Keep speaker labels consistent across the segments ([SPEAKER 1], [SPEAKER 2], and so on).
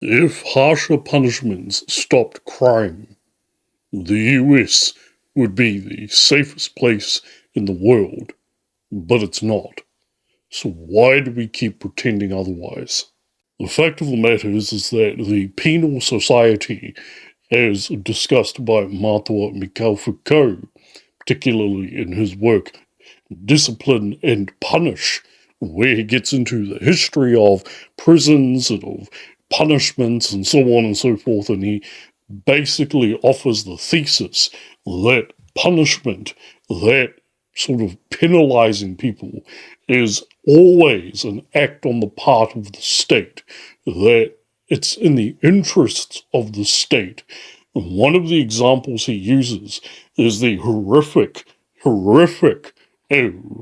[SPEAKER 1] If harsher punishments stopped crime, the US would be the safest place in the world, but it's not. So why do we keep pretending otherwise? The fact of the matter is that the penal society, as discussed by Martin Michel Foucault, particularly in his work Discipline and Punish, where he gets into the history of prisons and of punishments and so on and so forth, and he basically offers the thesis that punishment, that sort of penalizing people, is always an act on the part of the state, that it's in the interests of the state. And one of the examples he uses is the horrific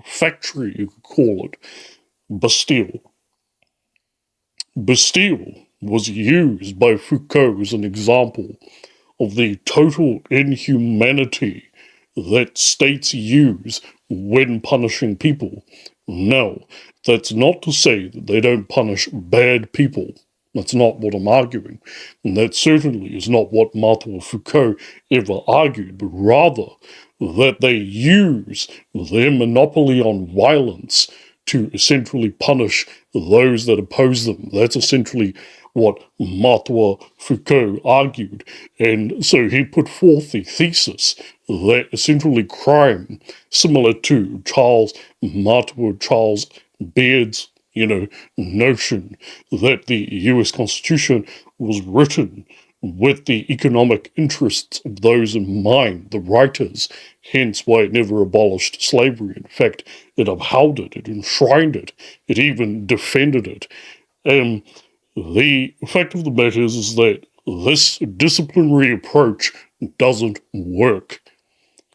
[SPEAKER 1] factory, you could call it, Bastille. Bastille was used by Foucault as an example of the total inhumanity that states use when punishing people. Now, that's not to say that they don't punish bad people. That's not what I'm arguing. And that certainly is not what Martin Foucault ever argued, but rather that they use their monopoly on violence to essentially punish those that oppose them. That's essentially what Martin Foucault argued. And so he put forth the thesis that essentially crime, similar to Charles Baird's, notion that the US Constitution was written with the economic interests of those in mind, the writers, hence why it never abolished slavery. In fact, it upheld it, it enshrined it, it even defended it. The fact of the matter is that this disciplinary approach doesn't work.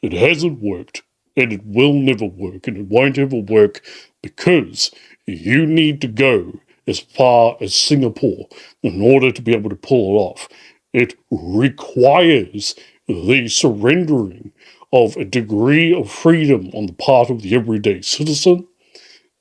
[SPEAKER 1] It hasn't worked, and it will never work, and it won't ever work because you need to go as far as Singapore in order to be able to pull it off. It requires the surrendering of a degree of freedom on the part of the everyday citizen.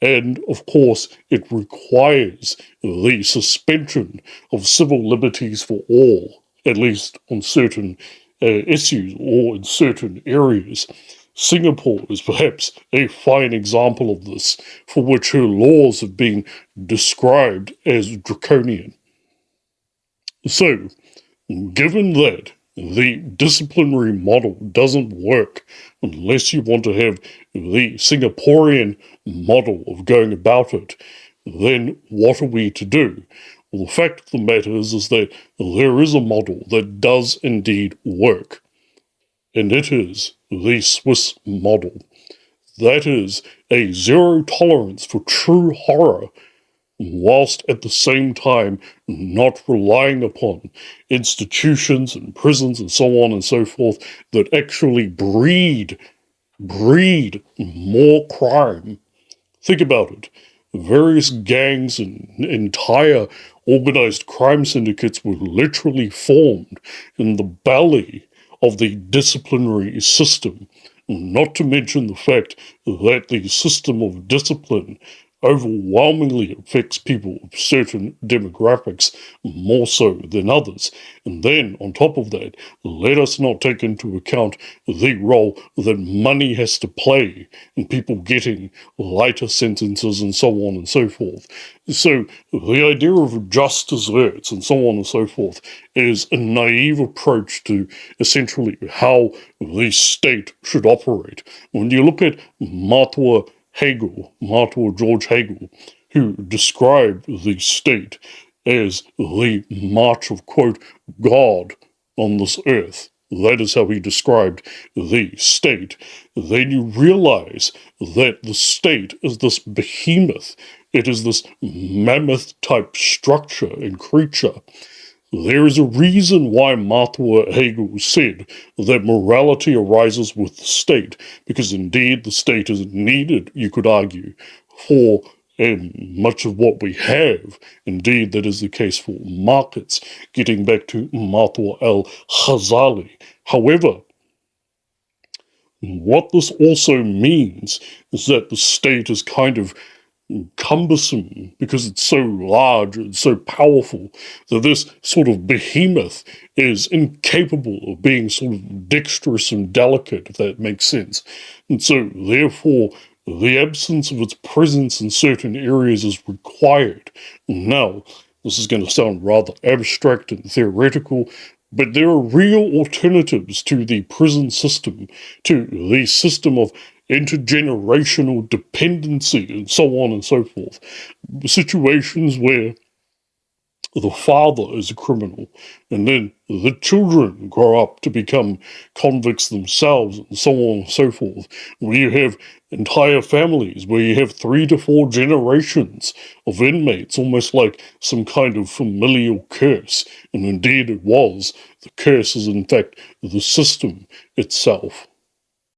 [SPEAKER 1] And of course, it requires the suspension of civil liberties for all, at least on certain issues or in certain areas. Singapore is perhaps a fine example of this, for which her laws have been described as draconian. So, given that the disciplinary model doesn't work unless you want to have the Singaporean model of going about it, then what are we to do? Well, the fact of the matter is that there is a model that does indeed work, and it is the Swiss model. That is a zero tolerance for true horror, whilst at the same time not relying upon institutions and prisons and so on and so forth that actually breed more crime. Think about it. Various gangs and entire organized crime syndicates were literally formed in the belly of the disciplinary system, not to mention the fact that the system of discipline overwhelmingly affects people of certain demographics more so than others. And then, on top of that, let us not take into account the role that money has to play in people getting lighter sentences and so on and so forth. So, the idea of just desserts and so on and so forth is a naive approach to essentially how the state should operate. When you look at Martin George Hegel, who described the state as the march of, quote, God on this earth. That is how he described the state. Then you realize that the state is this behemoth. It is this mammoth type structure and creature. There is a reason why Martin Hegel said that morality arises with the state, because indeed the state is needed, you could argue, for much of what we have. Indeed, that is the case for markets, getting back to Martin al-Ghazali. However, what this also means is that the state is kind of cumbersome because it's so large and so powerful that this sort of behemoth is incapable of being sort of dexterous and delicate, if that makes sense. And so, therefore, the absence of its presence in certain areas is required. Now, this is going to sound rather abstract and theoretical, but there are real alternatives to the prison system, to the system of intergenerational dependency, and so on and so forth. Situations where the father is a criminal, and then the children grow up to become convicts themselves, and so on and so forth. Where you have entire families, where you have 3 to 4 generations of inmates, almost like some kind of familial curse. And indeed it was. The curse is, in fact, the system itself.